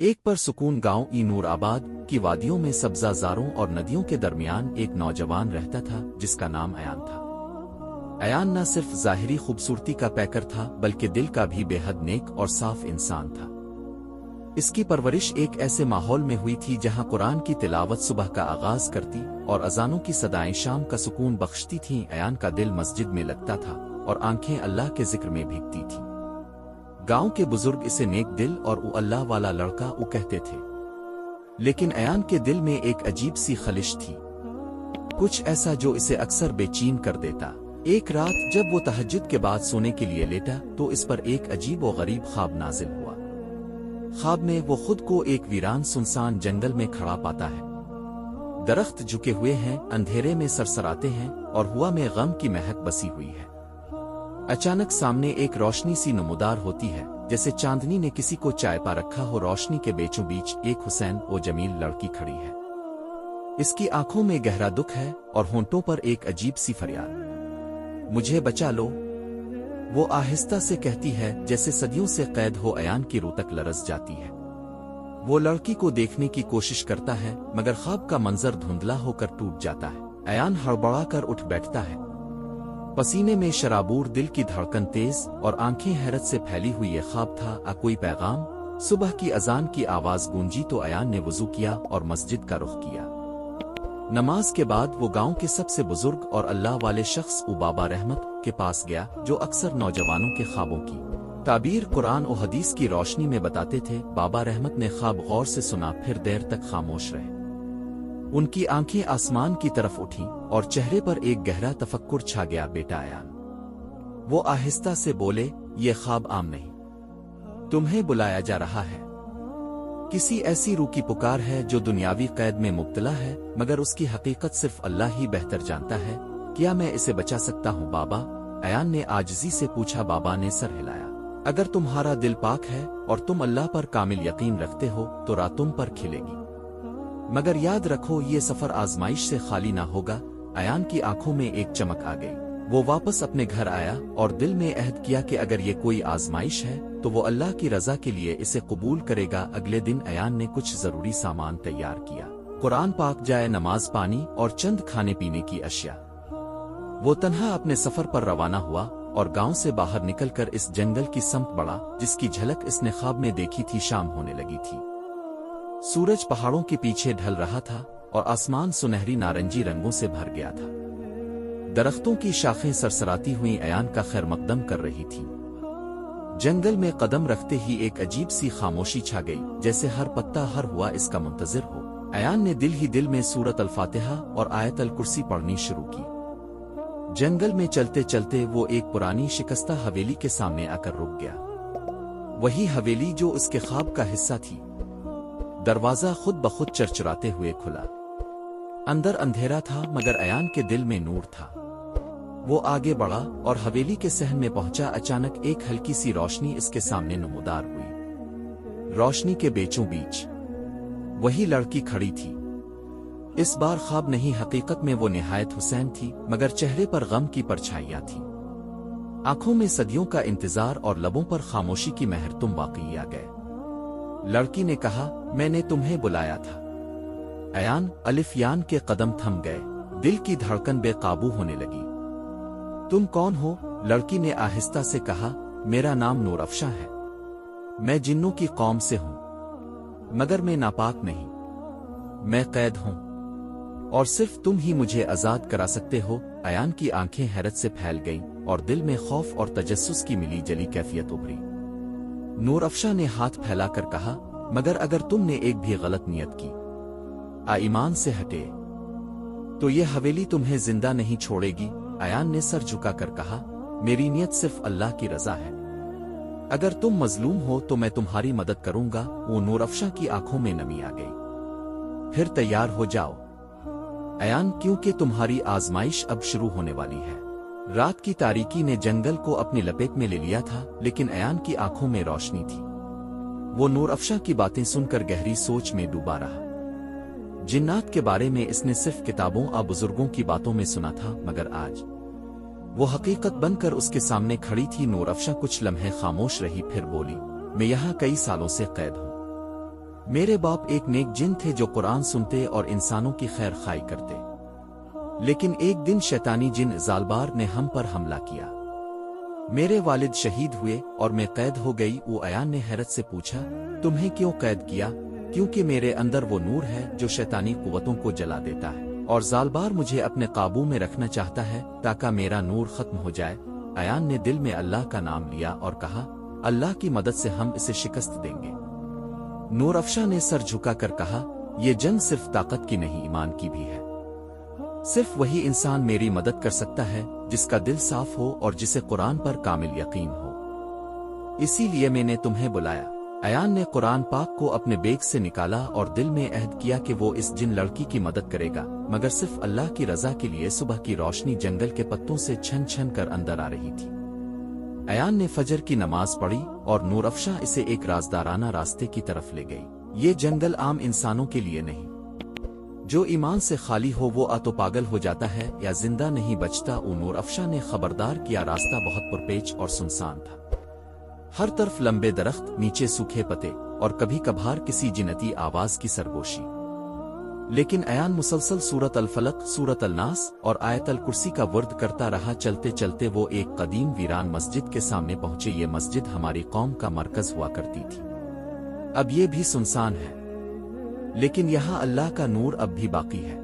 ایک پرسکون گاؤں نور آباد کی وادیوں میں سبزہ زاروں اور ندیوں کے درمیان ایک نوجوان رہتا تھا جس کا نام ایان تھا۔ ایان نہ صرف ظاہری خوبصورتی کا پیکر تھا بلکہ دل کا بھی بے حد نیک اور صاف انسان تھا۔ اس کی پرورش ایک ایسے ماحول میں ہوئی تھی جہاں قرآن کی تلاوت صبح کا آغاز کرتی اور اذانوں کی صدائیں شام کا سکون بخشتی تھیں۔ ایان کا دل مسجد میں لگتا تھا اور آنکھیں اللہ کے ذکر میں بھیگتی تھیں۔ گاؤں کے بزرگ اسے نیک دل اور اللہ والا لڑکا کہتے تھے، لیکن ایان کے دل میں ایک عجیب سی خلش تھی، کچھ ایسا جو اسے اکثر بے چین کر دیتا۔ ایک رات جب وہ تہجد کے بعد سونے کے لیے لیٹا تو اس پر ایک عجیب و غریب خواب نازل ہوا۔ خواب میں وہ خود کو ایک ویران سنسان جنگل میں کھڑا پاتا ہے۔ درخت جھکے ہوئے ہیں، اندھیرے میں سرسراتے ہیں اور ہوا میں غم کی مہک بسی ہوئی ہے۔ اچانک سامنے ایک روشنی سی نمودار ہوتی ہے، جیسے چاندنی نے کسی کو چائے پا رکھا ہو۔ روشنی کے بیچوں بیچ ایک حسین و جمیل لڑکی کھڑی ہے۔ اس کی آنکھوں میں گہرا دکھ ہے اور ہونٹوں پر ایک عجیب سی فریاد، مجھے بچا لو، وہ آہستہ سے کہتی ہے جیسے صدیوں سے قید ہو۔ ایان کی روح تک لرز جاتی ہے۔ وہ لڑکی کو دیکھنے کی کوشش کرتا ہے مگر خواب کا منظر دھندلا ہو کر ٹوٹ جاتا ہے۔ ایان ہڑبڑا کر اٹھ بیٹھتا ہے، پسینے میں شرابور، دل کی دھڑکن تیز اور آنکھیں حیرت سے پھیلی ہوئی۔ یہ خواب تھا کوئی پیغام؟ صبح کی اذان کی آواز گونجی تو ایان نے وضو کیا اور مسجد کا رخ کیا۔ نماز کے بعد وہ گاؤں کے سب سے بزرگ اور اللہ والے شخص بابا رحمت کے پاس گیا، جو اکثر نوجوانوں کے خوابوں کی تعبیر قرآن و حدیث کی روشنی میں بتاتے تھے۔ بابا رحمت نے خواب غور سے سنا، پھر دیر تک خاموش رہے۔ ان کی آنکھیں آسمان کی طرف اٹھیں اور چہرے پر ایک گہرا تفکر چھا گیا۔ بیٹا ایان، وہ آہستہ سے بولے، یہ خواب عام نہیں، تمہیں بلایا جا رہا ہے۔ کسی ایسی روح کی پکار ہے جو دنیاوی قید میں مبتلا ہے، مگر اس کی حقیقت صرف اللہ ہی بہتر جانتا ہے۔ کیا میں اسے بچا سکتا ہوں بابا؟ ایان نے عاجزی سے پوچھا۔ بابا نے سر ہلایا، اگر تمہارا دل پاک ہے اور تم اللہ پر کامل یقین رکھتے ہو تو راہ تم پر کھلے گی، مگر یاد رکھو یہ سفر آزمائش سے خالی نہ ہوگا۔ ایان کی آنکھوں میں ایک چمک آ گئی۔ وہ واپس اپنے گھر آیا اور دل میں عہد کیا کہ اگر یہ کوئی آزمائش ہے تو وہ اللہ کی رضا کے لیے اسے قبول کرے گا۔ اگلے دن ایان نے کچھ ضروری سامان تیار کیا، قرآن پاک، جائے نماز، پانی اور چند کھانے پینے کی اشیاء۔ وہ تنہا اپنے سفر پر روانہ ہوا اور گاؤں سے باہر نکل کر اس جنگل کی سمت بڑھا جس کی جھلک اس نے خواب میں دیکھی تھی۔ شام ہونے لگی تھی، سورج پہاڑوں کے پیچھے ڈھل رہا تھا اور آسمان سنہری نارنجی رنگوں سے بھر گیا تھا۔ درختوں کی شاخیں سرسراتی ہوئیں ایان کا خیر مقدم کر رہی تھی۔ جنگل میں قدم رکھتے ہی ایک عجیب سی خاموشی چھا گئی، جیسے ہر پتا ہر ہوا اس کا منتظر ہو۔ ایان نے دل ہی دل میں سورۃ الفاتحہ اور آیت الکرسی پڑھنی شروع کی۔ جنگل میں چلتے چلتے وہ ایک پرانی شکستہ حویلی کے سامنے آ کر رک گیا، وہی حویلی جو اس کے خواب کا حصہ تھی۔ دروازہ خود بخود چرچراتے ہوئے کھلا۔ اندر اندھیرا تھا مگر ایان کے دل میں نور تھا۔ وہ آگے بڑھا اور حویلی کے صحن میں پہنچا۔ اچانک ایک ہلکی سی روشنی اس کے سامنے نمودار ہوئی۔ روشنی کے بیچوں بیچ وہی لڑکی کھڑی تھی۔ اس بار خواب نہیں، حقیقت میں وہ نہایت حسین تھی، مگر چہرے پر غم کی پرچھائیاں تھیں، آنکھوں میں صدیوں کا انتظار اور لبوں پر خاموشی کی مہر۔ تم واقعی آ گئے، لڑکی نے کہا، میں نے تمہیں بلایا تھا۔ ایان الف یان کے قدم تھم گئے، دل کی دھڑکن بے قابو ہونے لگی۔ تم کون ہو؟ لڑکی نے آہستہ سے کہا، میرا نام نور افشاں ہے، میں جنوں کی قوم سے ہوں، مگر میں ناپاک نہیں، میں قید ہوں اور صرف تم ہی مجھے آزاد کرا سکتے ہو۔ ایان کی آنکھیں حیرت سے پھیل گئیں اور دل میں خوف اور تجسس کی ملی جلی کیفیت ابھری۔ نور افشاں نے ہاتھ پھیلا کر کہا، مگر اگر تم نے ایک بھی غلط نیت کی، ایمان سے ہٹے، تو یہ حویلی تمہیں زندہ نہیں چھوڑے گی۔ ایان نے سر جھکا کر کہا، میری نیت صرف اللہ کی رضا ہے، اگر تم مظلوم ہو تو میں تمہاری مدد کروں گا۔ وہ نور افشاں کی آنکھوں میں نمی آ گئی۔ پھر تیار ہو جاؤ ایان، کیونکہ تمہاری آزمائش اب شروع ہونے والی ہے۔ رات کی تاریکی نے جنگل کو اپنی لپیٹ میں لے لیا تھا، لیکن ایان کی آنکھوں میں روشنی تھی۔ وہ نور افشاں کی باتیں سن کر گہری سوچ میں ڈوبا رہا۔ جنات کے بارے میں اس نے صرف کتابوں اور بزرگوں کی باتوں میں سنا تھا، مگر آج وہ حقیقت بن کر اس کے سامنے کھڑی تھی۔ نور افشاں کچھ لمحے خاموش رہی، پھر بولی، میں یہاں کئی سالوں سے قید ہوں، मेरे बाप एक नेक जिन थे जो कुरान सुनते और इंसानों की खैर खाई करते। लेकिन एक दिन शैतानी जिन जालबार ने हम पर हमला किया। मेरे वालिद शहीद हुए और मैं कैद हो गई। वो अयान ने हैरत से पूछा, तुम्हें क्यों कैद किया? क्योंकि मेरे अंदर वो नूर है जो शैतानी कुव्वतों को जला देता है, और जालबार मुझे अपने काबू में रखना चाहता है ताकि मेरा नूर खत्म हो जाए। अयान ने दिल में अल्लाह का नाम लिया और कहा, अल्लाह की मदद से हम इसे शिकस्त देंगे। नूर अफशा ने सर झुकाकर कहा, यह जंग सिर्फ ताकत की नहीं, ईमान की भी है। सिर्फ वही इंसान मेरी मदद कर सकता है जिसका दिल साफ हो और जिसे कुरान पर कामिल यकीन हो। इसीलिए मैंने तुम्हें बुलाया। अयान ने कुरान पाक को अपने बेग से निकाला और दिल में अहद किया कि वो इस जिन लड़की की मदद करेगा, मगर सिर्फ अल्लाह की रजा के लिए। सुबह की रोशनी जंगल के पत्तों से छन छन कर अंदर आ रही थी। अयान ने फजर की नमाज पढ़ी और नूर अफशा इसे एक राजदाराना रास्ते की तरफ ले गई। ये जंगल आम इंसानों के लिए नहीं। जो ईमान से खाली हो वो आ तो पागल हो जाता है या जिंदा नहीं बचता। नूर अफशा ने खबरदार किया, रास्ता बहुत पुरपेच और सुनसान था। हर तरफ लंबे दरख्त, नीचे सूखे पत्ते और कभी कभार किसी जिनती आवाज की सरगोशी। लेकिन अयान मुसलसल सूरत अल फलक, सूरत अल नास और आयत अल कुर्सी का वर्द करता रहा। चलते चलते वो एक कदीम वीरान मस्जिद के सामने पहुंचे। ये मस्जिद हमारी कौम का मरकज हुआ करती थी, अब ये भी सुनसान है, लेकिन यहाँ अल्लाह का नूर अब भी बाकी है।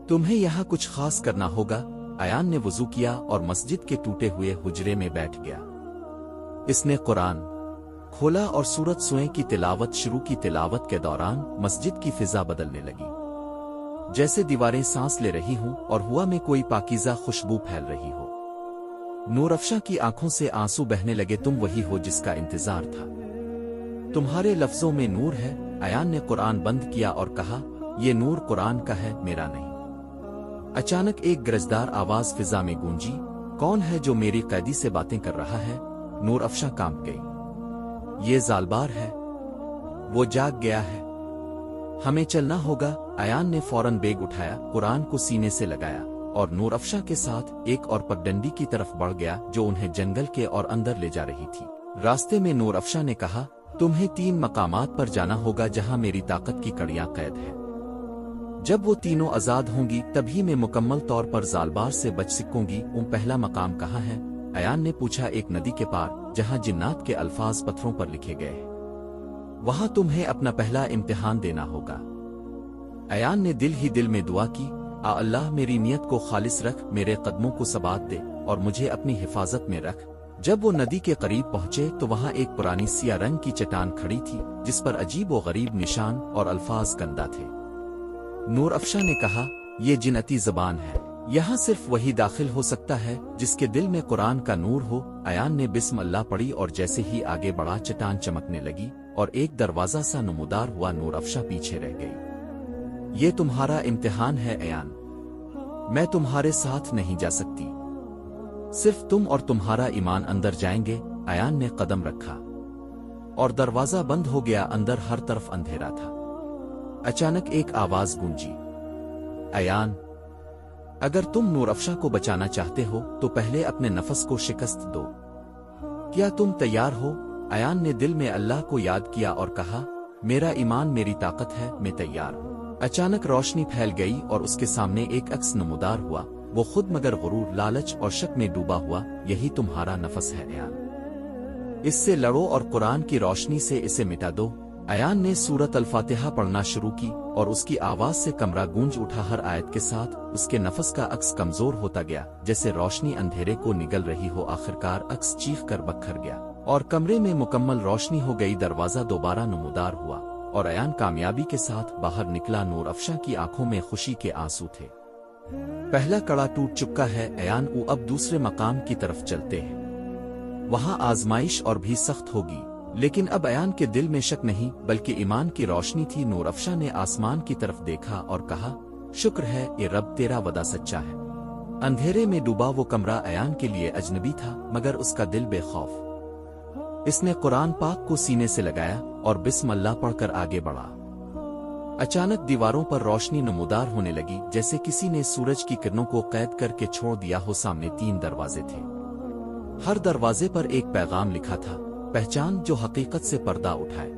तुम्हें यहाँ कुछ खास करना होगा। अयान ने वुजू किया और मस्जिद के टूटे हुए हुजरे में बैठ गया। इसने कुरान खोला और सूरत सुए की तिलावत शुरू की। तिलावत के दौरान मस्जिद की फिजा बदलने लगी, जैसे दीवारें सांस ले रही हूं और हुआ में कोई पाकीज़ा खुशबू फैल रही हो। नूर अफशा की आंखों से आंसू बहने लगे। तुम वही हो जिसका इंतजार था, तुम्हारे लफ्जों में नूर है। अयान ने कुरान बंद किया और कहा, ये नूर कुरान का है, मेरा नहीं। अचानक एक गरजदार आवाज फिजा में गूंजी, कौन है जो मेरी कैदी से बातें कर रहा है? नूर अफशा कांप गई। ये जालबार है, वो जाग गया है, हमें चलना होगा। अयान ने फौरन बेग उठाया, कुरान को सीने से लगाया और नूर अफशा के साथ एक और पगडंडी की तरफ बढ़ गया जो उन्हें जंगल के और अंदर ले जा रही थी। रास्ते में नूर अफशा ने कहा, तुम्हें 3 मकामात पर जाना होगा जहां मेरी ताकत की कड़ियां कैद है। जब वो तीनों आजाद होंगी तभी मैं मुकम्मल तौर पर जालबार से बच सकूंगी। पहला मकाम कहाँ है? अयान ने पूछा। एक नदी के पार, जहां जिन्नात के अल्फाज पत्थरों पर लिखे गए हैं। वहां तुम्हें अपना पहला इम्तिहान देना होगा। अयान ने दिल ही दिल में दुआ की, आ अल्लाह मेरी नियत को खालिस रख, मेरे कदमों को सबात दे और मुझे अपनी हिफाजत में रख। जब वो नदी के करीब पहुंचे तो वहां एक पुरानी सिया रंग की चट्टान खड़ी थी जिस पर अजीब व गरीब निशान और अल्फाज गंदा थे। नूर अफशा ने कहा, ये जिनती ज़बान है, यहाँ सिर्फ वही दाखिल हो सकता है जिसके दिल में कुरान का नूर हो। अयान ने बिस्म अल्लाह पढ़ी और जैसे ही आगे बढ़ा चट्टान चमकने लगी और एक दरवाजा सा नमूदार हुआ। नूर अफशा पीछे रह गई। ये तुम्हारा इम्तिहान है अयान, मैं तुम्हारे साथ नहीं जा सकती, सिर्फ तुम और तुम्हारा ईमान अंदर जाएंगे। अयान ने कदम रखा और दरवाजा बंद हो गया। अंदर हर तरफ अंधेरा था। अचानक एक आवाज गूंजी, अयान, अगर तुम नूर अफशा को बचाना चाहते हो तो पहले अपने नफस को शिकस्त दो। क्या तुम तैयार हो? अयान ने दिल में अल्लाह को याद किया और कहा, मेरा ईमान मेरी ताकत है, मैं तैयार हूं। अचानक रोशनी फैल गई और उसके सामने एक अक्स नमूदार हुआ। वो खुद मगर गुरूर, लालच और शक में डूबा हुआ। यही तुम्हारा नफस है अयान, इससे लड़ो और कुरान की रोशनी से इसे मिटा दो। अयान ने सूरत अल फातिहा पढ़ना शुरू की और उसकी आवाज से कमरा गूंज उठा। हर आयत के साथ उसके नफस का अक्स कमजोर होता गया, जैसे रोशनी अंधेरे को निगल रही हो। आखिरकार अक्स चीख कर बखर गया और कमरे में मुकम्मल रोशनी हो गई। दरवाजा दोबारा नमूदार हुआ और अयान कामयाबी के साथ बाहर निकला। नूर अफशा की आंखों में खुशी के आंसू थे। पहला कड़ा टूट चुका है अयान। अब दूसरे मकाम की तरफ चलते हैं, वहां आजमाइश और भी सख्त होगी। लेकिन अब अयान के दिल में शक नहीं बल्कि ईमान की रोशनी थी। नूर अफशा ने आसमान की तरफ देखा और कहा, शुक्र है ये रब, तेरा वदा सच्चा है। अंधेरे में डूबा वो कमरा अयान के लिए अजनबी था, मगर उसका दिल बेखौफ। इसने कुरान पाक को सीने से लगाया और बिस्मिल्लाह पढ़कर आगे बढ़ा। अचानक दीवारों पर रोशनी नमूदार होने लगी, जैसे किसी ने सूरज की किरणों को कैद करके छोड़ दिया हो। सामने 3 दरवाजे थे, हर दरवाजे पर एक पैगाम लिखा था, पहचान जो हकीकत से पर्दा उठाए।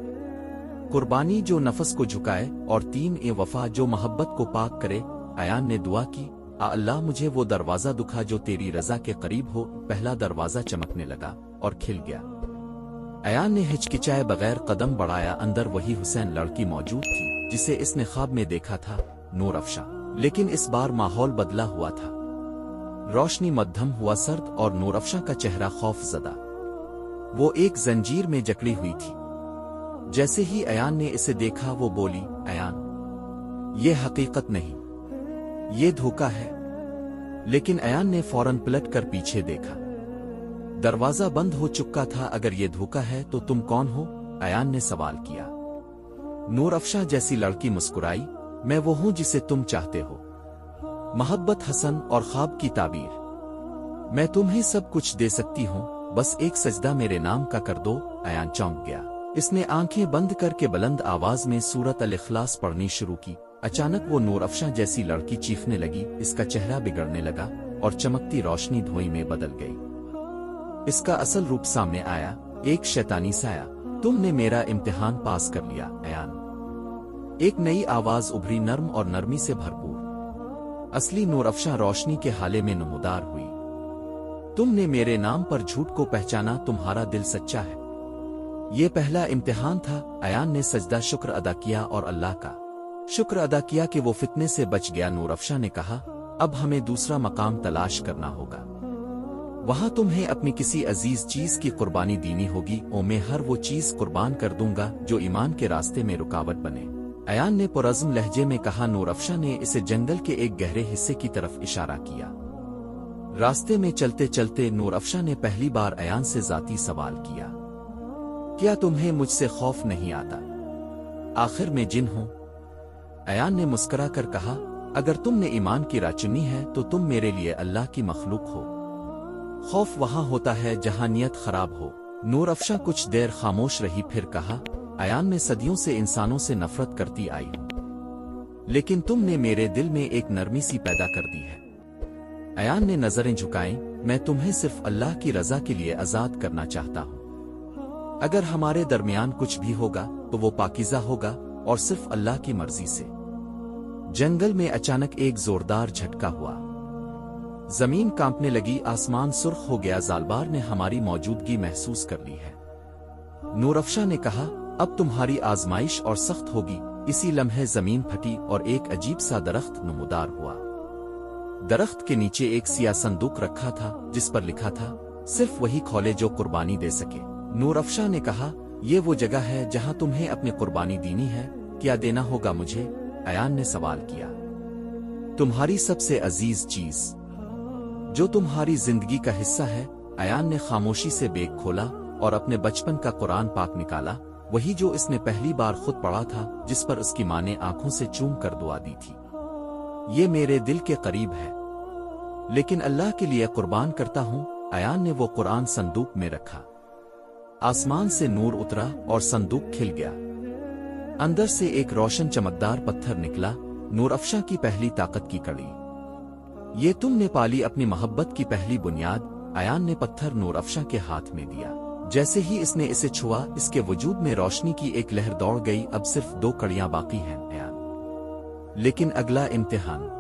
कुर्बानी जो नफस को झुकाए, और 3 वफा जो मोहब्बत को पाक करे। अयान ने दुआ की, अल्लाह मुझे वो दरवाज़ा दुखा जो तेरी रज़ा के करीब हो। पहला दरवाज़ा चमकने लगा और खिल गया। अयान ने हिचकिचाए बगैर कदम बढ़ाया। अंदर वही हुसैन लड़की मौजूद थी जिसे इसने ख्वाब में देखा था, नूर अफशा। लेकिन इस बार माहौल बदला हुआ था। रोशनी मध्यम हुआ सर्द और नूर अफशा का चेहरा खौफजदा। वो एक जंजीर में जकड़ी हुई थी। जैसे ही अयान ने इसे देखा वो बोली, अयान, ये हकीकत नहीं, ये धोखा है। लेकिन अयान ने फौरन पलट कर पीछे देखा। दरवाजा बंद हो चुका था। अगर ये धोखा है तो तुम कौन हो? अयान ने सवाल किया। नूर अफशा जैसी लड़की मुस्कुराई, मैं वो हूं जिसे तुम चाहते हो। मोहब्बत, हसन और ख्वाब की ताबीर। मैं तुम्हें सब कुछ दे सकती हूं, बस एक सजदा मेरे नाम का कर दो। अयान चौंक गया। इसने आंखें बंद करके बुलंद आवाज में सूरत अल इखलास पढ़नी शुरू की। अचानक वो नूर अफशा जैसी लड़की चीखने लगी। इसका चेहरा बिगड़ने लगा और चमकती रोशनी धुएं में बदल गई। इसका असल रूप सामने आया, एक शैतानी साया। तुमने मेरा इम्तिहान पास कर लिया अयान। एक नई आवाज उभरी, नर्म और नरमी से भरपूर। असली नूर अफशा रोशनी के हाले में नमूदार हुई। तुमने मेरे नाम पर झूठ को पहचाना, तुम्हारा दिल सच्चा है। ये पहला इम्तिहान था। अयान ने सजदा शुक्र अदा किया और अल्लाह का शुक्र अदा किया कि वो फितने से बच गया। नूर अफशा ने कहा, अब हमें दूसरा मकाम तलाश करना होगा। वहां तुम्हें अपनी किसी अजीज चीज की कुर्बानी देनी होगी। मैं हर वो चीज कुर्बान कर दूंगा जो ईमान के रास्ते में रुकावट बने। अयान ने पुरज़्म लहजे में कहा। नूर अफशा ने इसे जंगल के एक गहरे हिस्से की तरफ इशारा किया। रास्ते में चलते चलते नूर अफशा ने पहली बार अयान से जाती सवाल किया, क्या तुम्हें मुझसे खौफ नहीं आता? आखिर मैं जिन हूं। अयान ने मुस्कुरा कर कहा, अगर तुमने ईमान की राह चुनी है तो तुम मेरे लिए अल्लाह की मखलूक हो। खौफ वहां होता है जहां नियत खराब हो। नूर अफशा कुछ देर खामोश रही, फिर कहा, अयान मैं सदियों से इंसानों से नफरत करती आई हूं, लेकिन तुमने मेरे दिल में एक नरमी सी पैदा कर दी है। अयान ने नजरें झुकाईं, मैं तुम्हें सिर्फ अल्लाह की रजा के लिए आजाद करना चाहता हूं। अगर हमारे दरमियान कुछ भी होगा तो वो पाकीज़ा होगा और सिर्फ अल्लाह की मर्जी से। जंगल में अचानक एक जोरदार झटका हुआ। जमीन कांपने लगी, आसमान सुर्ख हो गया। जालबार ने हमारी मौजूदगी महसूस कर ली है। नूर अफशा ने कहा, अब तुम्हारी आजमाइश और सख्त होगी। इसी लम्हे जमीन फटी और एक अजीब सा दरख्त नमूदार हुआ। दरख्त के नीचे एक सिया संदूक रखा था जिस पर लिखा था, सिर्फ वही खोले जो कुर्बानी दे सके। नूर अफशा ने कहा, ये वो जगह है जहां तुम्हें अपनी कुर्बानी देनी है। क्या देना होगा मुझे? अयान ने सवाल किया। तुम्हारी सबसे अजीज चीज जो तुम्हारी जिंदगी का हिस्सा है। अयान ने खामोशी से बैग खोला और अपने बचपन का कुरान पाक निकाला, वही जो इसने पहली बार खुद पढ़ा था, जिस पर उसकी माँ ने आंखों से चूम कर दुआ दी थी। ये मेरे दिल के करीब है, लेकिन अल्लाह के लिए कुर्बान करता हूं। अयान ने वो कुरान संदूक में रखा। आसमान से नूर उतरा और संदूक खिल गया। अंदर से एक रोशन चमकदार पत्थर निकला, नूर अफशा की पहली ताकत की कड़ी। ये तुमने पाली अपनी मोहब्बत की पहली बुनियाद। अयान ने पत्थर नूर अफशा के हाथ में दिया। जैसे ही इसने इसे छुआ, इसके वजूद में रोशनी की एक लहर दौड़ गई। अब सिर्फ 2 कड़ियां बाकी हैं अयान, लेकिन अगला इम्तिहान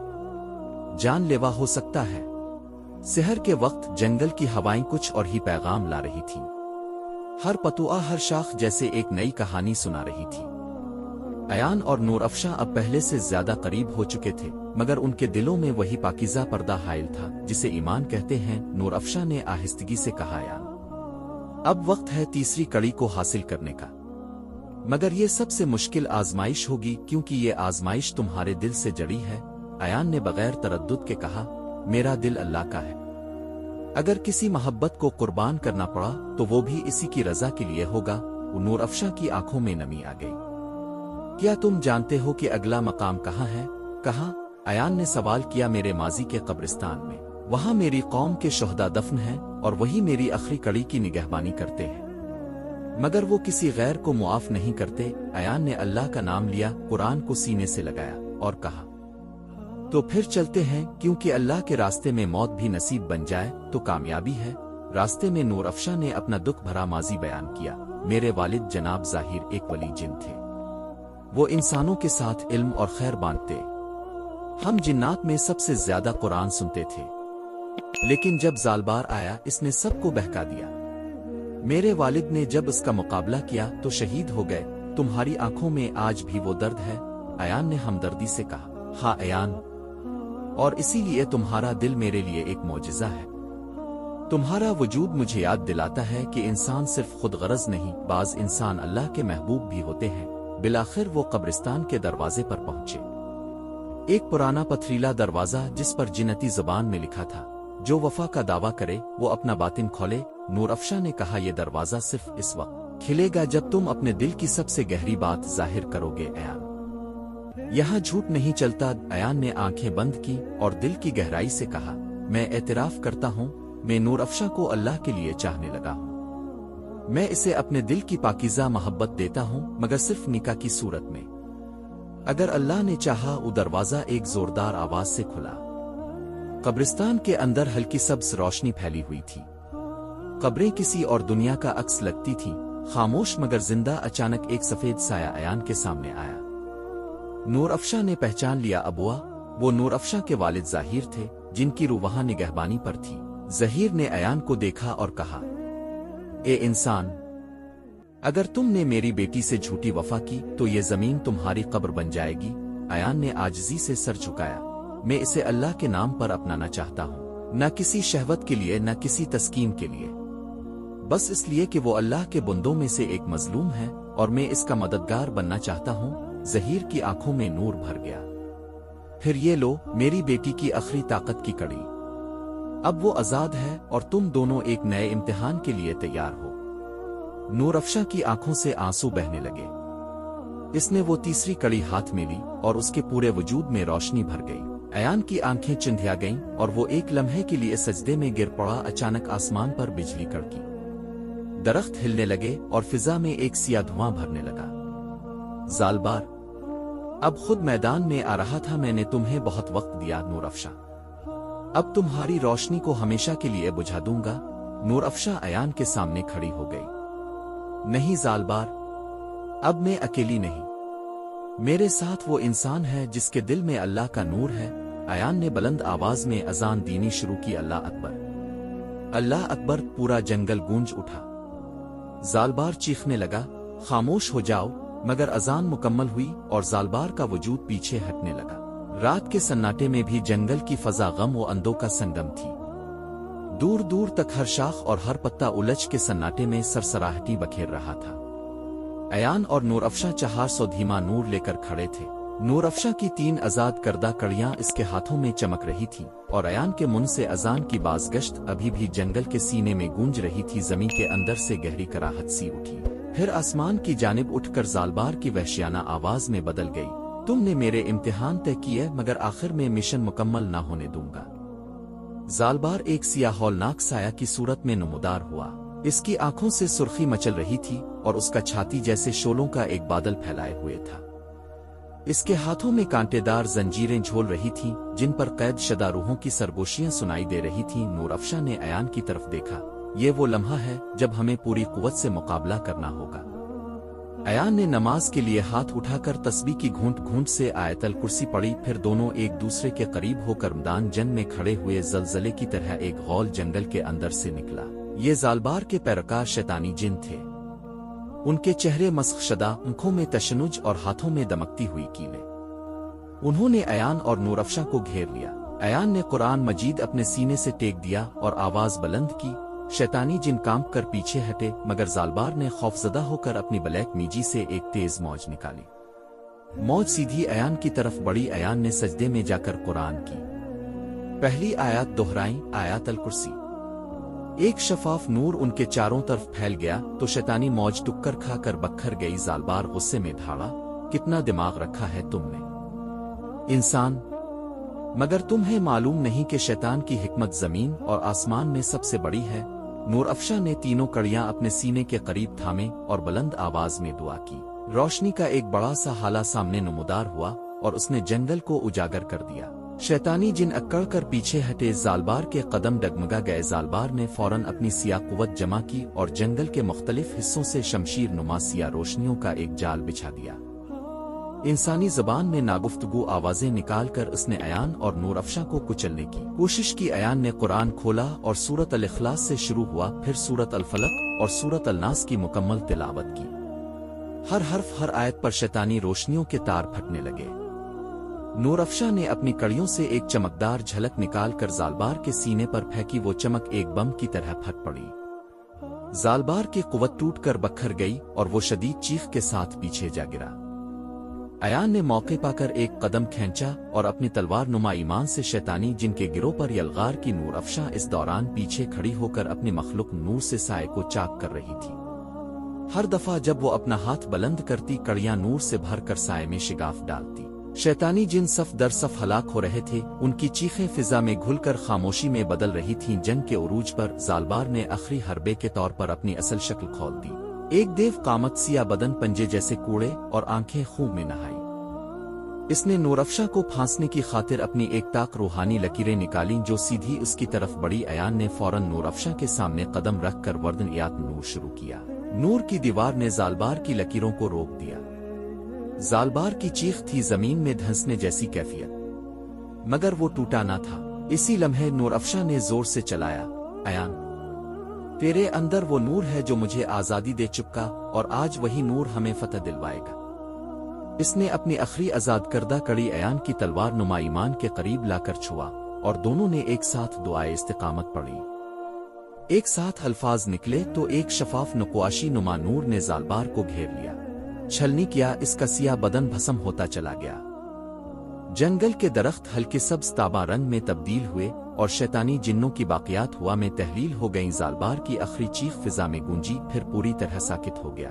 जानलेवा हो सकता है। सहर के वक्त जंगल की हवाएं कुछ और ही पैगाम ला रही थीं। हर पतुआ, हर शाख जैसे एक नई कहानी सुना रही थी। अयान और नूर अफशा अब पहले से ज्यादा करीब हो चुके थे, मगर उनके दिलों में वही पाकीज़ा पर्दा हाइल था जिसे ईमान कहते हैं। नूर अफशा ने आहिस्तगी से कहा, अयान, अब वक्त है तीसरी कड़ी को हासिल करने का। मगर ये सबसे मुश्किल आजमाइश होगी, क्योंकि ये आजमाइश तुम्हारे दिल से जड़ी है। अयान ने बगैर तरद्दुद के कहा, मेरा दिल अल्लाह का है। अगर किसी मोहब्बत को कुर्बान करना पड़ा तो वो भी इसी की रजा के लिए होगा। नूर अफशा की आंखों में नमी आ गई। क्या तुम जानते हो कि अगला मकाम कहाँ है? कहाँ? अयान ने सवाल किया। मेरे माजी के कब्रिस्तान में। वहां मेरी कौम के शुहदा दफन हैं और वही मेरी आखिरी कड़ी की निगहबानी करते हैं, मगर वो किसी गैर को मुआफ नहीं करते। अयान ने अल्लाह का नाम लिया, कुरान को सीने से लगाया और कहा, तो फिर चलते हैं, क्योंकि अल्लाह के रास्ते में मौत भी नसीब बन जाए तो कामयाबी है। रास्ते में नूर अफशा ने अपना दुख भरा माजी बयान किया। मेरे वालिद जनाब ज़ाहिर एक वली जिन थे। وہ انسانوں کے ساتھ علم اور خیر بانٹتے۔ ہم جنات میں سب سے زیادہ قرآن سنتے تھے، لیکن جب زالبار آیا اس نے سب کو بہکا دیا۔ میرے والد نے جب اس کا مقابلہ کیا تو شہید ہو گئے۔ تمہاری آنکھوں میں آج بھی وہ درد ہے؟ ایان نے ہمدردی سے کہا۔ ہاں ایان، اور اسی لیے تمہارا دل میرے لیے ایک معجزہ ہے۔ تمہارا وجود مجھے یاد دلاتا ہے کہ انسان صرف خود غرض نہیں، بعض انسان اللہ کے محبوب بھی ہوتے ہیں۔ بالآخر وہ قبرستان کے دروازے پر پہنچے۔ ایک پرانا پتھریلا دروازہ جس پر جنتی زبان میں لکھا تھا، جو وفا کا دعویٰ کرے وہ اپنا باطن کھولے۔ نور افشاں نے کہا، یہ دروازہ صرف اس وقت کھلے گا جب تم اپنے دل کی سب سے گہری بات ظاہر کرو گے ایان۔ یہاں جھوٹ نہیں چلتا۔ ایان نے آنکھیں بند کی اور دل کی گہرائی سے کہا، میں اعتراف کرتا ہوں، میں نور افشاں کو اللہ کے لیے چاہنے لگا ہوں۔ میں اسے اپنے دل کی پاکیزہ محبت دیتا ہوں، مگر صرف نکاح کی صورت میں۔ اگر اللہ نے چاہا وہ دروازہ ایک زوردار آواز سے کھلا۔ قبرستان کے اندر ہلکی سبز روشنی پھیلی ہوئی تھی۔ قبریں کسی اور دنیا کا عکس لگتی تھیں، خاموش مگر زندہ۔ اچانک ایک سفید سایہ ایان کے سامنے آیا۔ نور افشاں نے پہچان لیا۔ ابوا، وہ نور افشاں کے والد ظاہر تھے، جن کی روح وہاں نگہبانی پر تھی۔ ظہیر نے ایان کو دیکھا اور کہا، اے انسان، اگر تم نے میری بیٹی سے جھوٹی وفا کی تو یہ زمین تمہاری قبر بن جائے گی۔ ایان نے عاجزی سے سر جھکایا، میں اسے اللہ کے نام پر اپنانا چاہتا ہوں، نہ کسی شہوت کے لیے، نہ کسی تسکین کے لیے، بس اس لیے کہ وہ اللہ کے بندوں میں سے ایک مظلوم ہے اور میں اس کا مددگار بننا چاہتا ہوں۔ ظہیر کی آنکھوں میں نور بھر گیا۔ پھر یہ لو میری بیٹی کی آخری طاقت کی کڑی، اب وہ آزاد ہے اور تم دونوں ایک نئے امتحان کے لیے تیار ہو۔ نور افشاں کی آنکھوں سے آنسو بہنے لگے۔ اس نے وہ تیسری کڑی ہاتھ میں لی اور اس کے پورے وجود میں روشنی بھر گئی۔ ایان کی آنکھیں چندھیا گئیں اور وہ ایک لمحے کے لیے سجدے میں گر پڑا۔ اچانک آسمان پر بجلی کڑکی، درخت ہلنے لگے اور فضا میں ایک سیاہ دھواں بھرنے لگا۔ زالبار اب خود میدان میں آ رہا تھا۔ میں نے تمہیں بہت وقت دیا نور افشاں، اب تمہاری روشنی کو ہمیشہ کے لیے بجھا دوں گا۔ نور افشاں ایان کے سامنے کھڑی ہو گئی۔ نہیں زالبار، اب میں اکیلی نہیں، میرے ساتھ وہ انسان ہے جس کے دل میں اللہ کا نور ہے۔ ایان نے بلند آواز میں اذان دینی شروع کی، اللہ اکبر، اللہ اکبر۔ پورا جنگل گونج اٹھا۔ زالبار چیخنے لگا، خاموش ہو جاؤ، مگر اذان مکمل ہوئی اور زالبار کا وجود پیچھے ہٹنے لگا۔ رات کے سناٹے میں بھی جنگل کی فضا غم و اندو کا سنگم تھی۔ دور دور تک ہر شاخ اور ہر پتا الجھ کے سناٹے میں سرسراہٹی بکھیر رہا تھا۔ ایان اور نور افشاں 400 دھیما نور لے کر کھڑے تھے۔ نور افشاں کی 3 آزاد کردہ کڑیاں اس کے ہاتھوں میں چمک رہی تھیں اور ایان کے منہ سے اذان کی بازگشت ابھی بھی جنگل کے سینے میں گونج رہی تھی۔ زمین کے اندر سے گہری کراہت سی اٹھی، پھر آسمان کی جانب اٹھ کر زالبار کی وحشیانہ آواز میں بدل گئی، تم نے میرے امتحان طے کیے مگر آخر میں مشن مکمل نہ ہونے دوں گا۔ زالبار ایک سیاہ ہولناک سایہ کی صورت میں نمودار ہوا۔ اس کی آنکھوں سے سرخی مچل رہی تھی اور اس کا چھاتی جیسے شولوں کا ایک بادل پھیلائے ہوئے تھا۔ اس کے ہاتھوں میں کانٹے دار زنجیریں جھول رہی تھیں جن پر قید شدہ روحوں کی سرگوشیاں سنائی دے رہی تھیں۔ نور افشاں نے ایان کی طرف دیکھا، یہ وہ لمحہ ہے جب ہمیں پوری قوت سے مقابلہ کرنا ہوگا۔ ایان نے نماز کے لیے ہاتھ اٹھا کر تسبیح کی گھونٹ گھونٹ سے آیت الکرسی پڑھی، پھر دونوں ایک دوسرے کے قریب ہو کر میدان جنگ میں کھڑے ہوئے۔ زلزلے کی طرح ایک غول جنگل کے اندر سے نکلا۔ یہ زالبار کے پیروکار شیطانی جن تھے، ان کے چہرے مسخ شدہ، آنکھوں میں تشنج اور ہاتھوں میں دمکتی ہوئی کیلیں۔ انہوں نے ایان اور نور افشاں کو گھیر لیا۔ ایان نے قرآن مجید اپنے سینے سے ٹیک دیا اور آواز بلند کی، شیطانی جن کانپ کر پیچھے ہٹے، مگر زالبار نے خوفزدہ ہو کر اپنی بلیک میجی سے ایک تیز موج نکالی۔ موج سیدھی ایان کی طرف بڑھی۔ ایان نے سجدے میں جا کر قرآن کی پہلی آیات دہرائیں، آیات الکرسی۔ ایک شفاف نور ان کے چاروں طرف پھیل گیا تو شیطانی موج ٹکر کھا کر بکھر گئی۔ زالبار غصے میں دھاڑا، کتنا دماغ رکھا ہے تم نے انسان، مگر تمہیں معلوم نہیں کہ شیطان کی حکمت زمین اور آسمان میں سب سے بڑی ہے۔ نور افشاں نے تینوں کڑیاں اپنے سینے کے قریب تھامیں اور بلند آواز میں دعا کی۔ روشنی کا ایک بڑا سا ہالہ سامنے نمودار ہوا اور اس نے جنگل کو اجاگر کر دیا۔ شیطانی جن اکڑ کر پیچھے ہٹے، زالبار کے قدم ڈگمگا گئے۔ زالبار نے فوراً اپنی سیاہ قوت جمع کی اور جنگل کے مختلف حصوں سے شمشیر نما سیاہ روشنیوں کا ایک جال بچھا دیا۔ इंसानी ज़बान में नागुफ्तगू आवाज़ें निकालकर उसने अयान और नूर अफशा को कुचलने की कोशिश की। अयान ने कुरान खोला और सूरत अल-इखलास से शुरू हुआ, फिर सूरत अल-फलक और सूरत अल-नास की मुकम्मल तिलावत की। हर हर्फ, हर आयत पर शैतानी रोशनियों के तार फटने लगे। नूर अफशा ने अपनी कड़ियों से एक चमकदार झलक निकालकर ज़ालबार के सीने पर फेंकी। वो चमक एक बम की तरह फट पड़ी। ज़ालबार की कुव्वत टूटकर बखर गई और वो शदीद चीख के साथ पीछे जा गिरा। अयान ने मौके पाकर एक कदम खींचा और अपनी तलवार नुमा ईमान से शैतानी जिनके गिरोह पर यलगार की नूर अफशा इस दौरान पीछे खड़ी होकर अपनी मखलूक नूर से साए को चाक कर रही थी। हर दफा जब वो अपना हाथ बुलंद करती, कड़ियां नूर से भरकर साए में शिगाफ डालती। शैतानी जिन सफ दर सफ हलाक हो रहे थे, उनकी चीखें फिजा में घुलकर खामोशी में बदल रही थीं। जंग के उरूज पर ज़ालबार ने आखिरी हरबे के तौर पर अपनी असल शक्ल खोल दी। एक देव कामत, सिया बदन, पंजे जैसे कूड़े और आंखें खून में नहाई। इसने नूर अफशा को फांसने की खातिर अपनी एक ताक रूहानी लकीरें निकालीं जो सीधी उसकी तरफ बढ़ी। अयान ने फौरन नूर अफशा के सामने कदम रखकर वर्दन-यात नूर शुरू किया। नूर की दीवार ने ज़ालबार की लकीरों को रोक दिया। ज़ालबार की चीख थी जमीन में धंसने जैसी कैफियत, मगर वो टूटा ना था। इसी लम्हे नूर अफशा ने जोर से चलाया, अयान, तेरे अंदर वो नूर है जो मुझे आज़ादी दे चुका, और आज वही नूर हमें फतह दिलवाएगा। इसने अपनी आखिरी आज़ाद करदा कड़ी अयान की तलवार नुमा ईमान के करीब लाकर छुआ और दोनों ने एक साथ दुआए इस्तिकामत पढ़ी। एक साथ अल्फाज निकले तो एक शफाफ नक्वाशी नुमा नूर ने ज़ालबार को घेर लिया। छलनी किया, इसका सिया बदन भस्म होता चला गया। जंगल के दरख्त हल्के सब्ज ताबा रंग में तब्दील हुए और शैतानी जिन्नों की बाकियात हुआ में तहलील हो गईं। ज़ालबार की आखिरी चीख फिजा में गूंजी, फिर पूरी तरह साकित हो गया।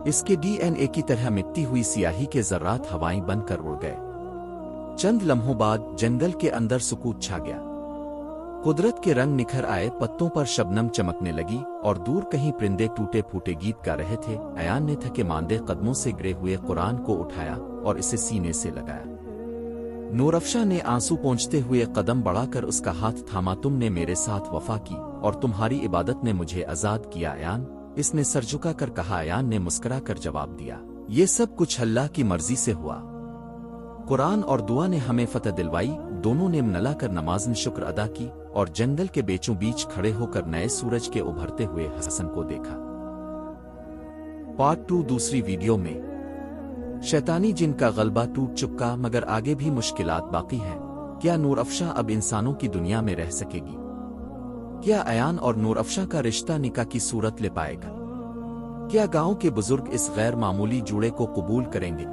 इसके DNA की तरह मिटती हुई सियाही के ज़र्रात हवाएं बनकर उड़ गए। चंद लम्हों बाद जंगल के अंदर सुकूत छा गया। कुदरत के रंग निखर आए, पत्तों पर शबनम चमकने लगी और दूर कहीं परिंदे टूटे फूटे गीत गा रहे थे। अयान ने थके मांदे कदमों से गिरे हुए कुरान को उठाया और इसे सीने से लगाया। नूर अफशा ने आंसू पोंछते हुए कदम बढ़ाकर उसका हाथ थामा। तुमने मेरे साथ वफा की और तुम्हारी इबादत ने मुझे आजाद किया अयान, इसने सर झुका कर कहा। अयान ने मुस्कुरा कर जवाब दिया, ये सब कुछ अल्लाह की मर्जी से हुआ। कुरान और दुआ ने हमें फतह दिलवाई। दोनों ने मनला कर नमाज़न शुक्र अदा की और जंगल के बीचों बीच खड़े होकर नए सूरज के उभरते हुए हसन को देखा। पार्ट 2 दूसरी वीडियो में। शैतानी जिन का गलबा टूट चुका, मगर आगे भी मुश्किलात बाकी हैं। क्या नूर अफशा अब इंसानों की दुनिया में रह सकेगी? क्या अयान और नूर अफशा का रिश्ता निकाह की सूरत ले पाएगा? क्या गांव के बुजुर्ग इस गैर मामूली जुड़े को कबूल करेंगे?